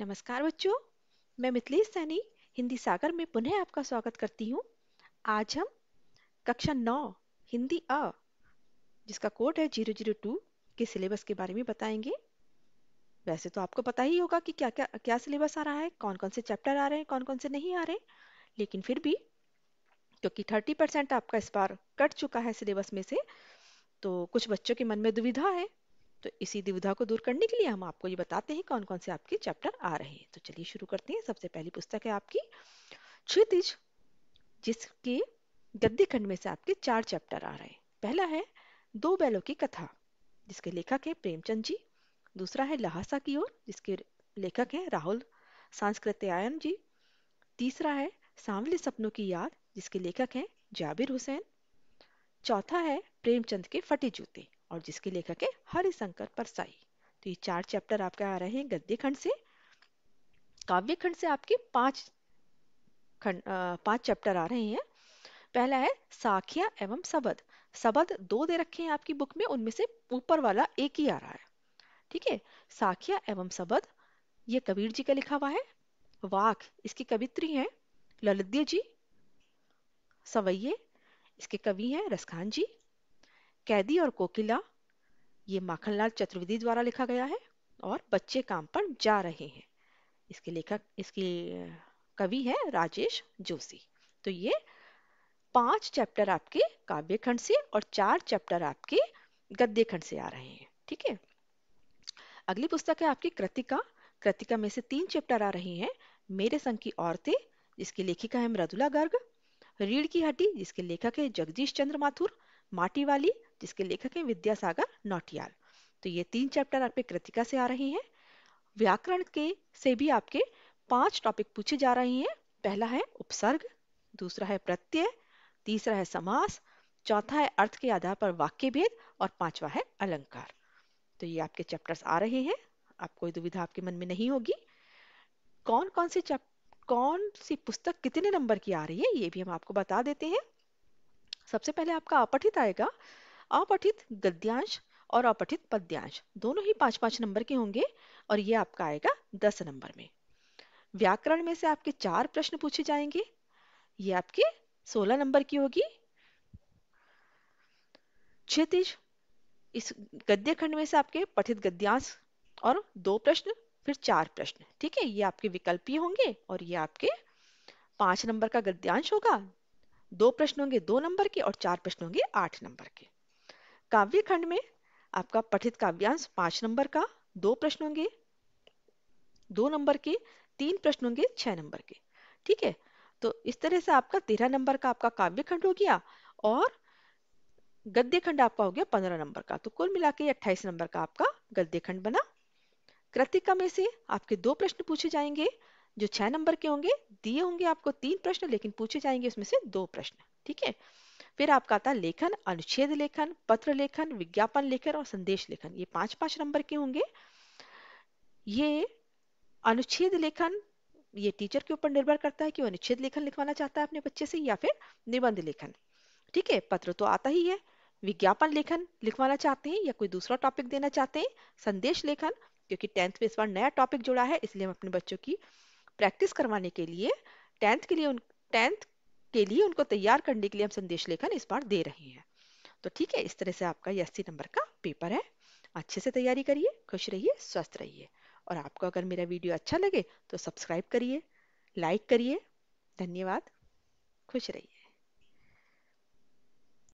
नमस्कार बच्चों, मैं मिथिलेश सैनी हिंदी सागर में पुनः आपका स्वागत करती हूँ। आज हम कक्षा 9 हिंदी अ जिसका कोड है 002 के सिलेबस के बारे में बताएंगे। वैसे तो आपको पता ही होगा कि क्या क्या क्या सिलेबस आ रहा है, कौन कौन से चैप्टर आ रहे हैं, कौन कौन से नहीं आ रहे, लेकिन फिर भी क्योंकि 30% आपका इस बार कट चुका है सिलेबस में से, तो कुछ बच्चों के मन में दुविधा है। तो इसी दुविधा को दूर करने के लिए हम आपको ये बताते हैं कौन कौन से आपके चैप्टर आ रहे हैं। तो चलिए शुरू करते हैं। सबसे पहली पुस्तक है आपकी क्षितिज, जिसके गद्य खंड में से आपके 4 चैप्टर आ रहे हैं। पहला है दो बैलों की कथा, जिसके लेखक है प्रेमचंद जी। दूसरा है लहासा की ओर, जिसके लेखक हैं राहुल सांस्कृत्यायन जी। तीसरा है सांवले सपनों की याद, जिसके लेखक हैं जाबिर हुसैन। चौथा है प्रेमचंद के फटे जूते, और जिसके लेखक है हरिशंकर परसाई। तो ये 4 चैप्टर आपके आ रहे हैं गद्य खंड से। काव्य खंड से आपके 5 चैप्टर आ रहे हैं। पहला है साखिया एवं सबद। सबद 2 दे रखे हैं आपकी बुक में, उनमें से ऊपर वाला एक ही आ रहा है। ठीक है, साखिया एवं सबद ये कबीर जी का लिखा हुआ है। वाक इसकी कवित्री हैं ललित जी। सवैये इसके कवि हैं रसखान जी। कैदी और कोकिला ये माखनलाल चतुर्वेदी द्वारा लिखा गया है। और बच्चे काम पर जा रहे हैं, इसके लेखक इसके कवि है राजेश जोशी। तो ये 5 चैप्टर आपके काव्य खंड से और 4 चैप्टर आपके गद्य खंड से आ रहे हैं। ठीक है, अगली पुस्तक है आपकी कृतिका। कृतिका में से 3 चैप्टर आ रहे हैं। मेरे संग की औरतें, जिसकी लेखिका है मृदुला गर्ग। रीढ़ की हड्डी, जिसके लेखक है जगदीश चंद्र माथुर। माटी वाली, जिसके लेखक है विद्यासागर नौटियाल। तो ये 3 चैप्टर आपके कृतिका से आ रहे हैं। व्याकरण के से भी आपके 5 टॉपिक पूछे जा रहे हैं। पहला है उपसर्ग, दूसरा है प्रत्यय, तीसरा है समास, चौथा है अर्थ के आधार पर वाक्य भेद, और पांचवा है अलंकार। तो ये आपके चैप्टर्स आ रहे हैं। आप कोई दुविधा आपके मन में नहीं होगी। कौन कौन से कौन सी पुस्तक कितने नंबर की आ रही है ये भी हम आपको बता देते हैं। सबसे पहले आपका अपठित आएगा। अपठित गद्यांश और अपठित पद्यांश दोनों ही 5-5 नंबर के होंगे, और ये आपका आएगा 10 नंबर में। व्याकरण में से आपके 4 प्रश्न पूछे जाएंगे, ये आपके 16 नंबर की होगी। क्षितिज इस गद्य खंड में से आपके पठित गद्यांश और 2 प्रश्न, फिर 4 प्रश्न। ठीक है, ये आपके विकल्पीय होंगे, और ये आपके 5 नंबर का गद्यांश होगा। 2 प्रश्न होंगे 2 नंबर के, और 4 प्रश्न होंगे 8 नंबर के। काव्य खंड में आपका पठित काव्यांश 5 नंबर का, 2 प्रश्न होंगे 2 नंबर के, 3 प्रश्न होंगे 6 नंबर के। ठीक है, तो इस तरह से आपका 13 नंबर का आपका काव्य खंड हो गया, और गद्य खंड आपका हो गया 15 नंबर का। तो कुल मिला के 28 नंबर का आपका गद्य खंड बना। कृतिका में से आपके 2 प्रश्न पूछे जाएंगे, जो 6 नंबर के होंगे। दिए होंगे आपको 3 प्रश्न, लेकिन पूछे जाएंगे उसमें से 2 प्रश्न। ठीक है, फिर आपका आता लेखन, अनुच्छेद लेखन, पत्र लेखन, विज्ञापन लेखन और संदेश लेखन। ये 5-5 नंबर के होंगे। ये अनुच्छेद लेखन ये टीचर के ऊपर निर्भर करता है कि वो अनुच्छेद लेखन लिखवाना चाहता है अपने बच्चे से या फिर निबंध लेखन। ठीक है, पत्र तो आता ही है। विज्ञापन लेखन लिखवाना चाहते हैं या कोई दूसरा टॉपिक देना चाहते हैं। संदेश लेखन, क्योंकि 10th में इस बार नया टॉपिक जुड़ा है, इसलिए हम अपने बच्चों की प्रैक्टिस करवाने के लिए 10th के लिए उनको तैयार करने के लिए हम संदेश लेखन इस बार दे रहे हैं। तो ठीक है, इस तरह से आपका ये 80 नंबर का पेपर है। अच्छे से तैयारी करिए, खुश रहिए, स्वस्थ रहिए। और आपको अगर मेरा वीडियो अच्छा लगे तो सब्सक्राइब करिए, लाइक करिए। धन्यवाद, खुश रहिए।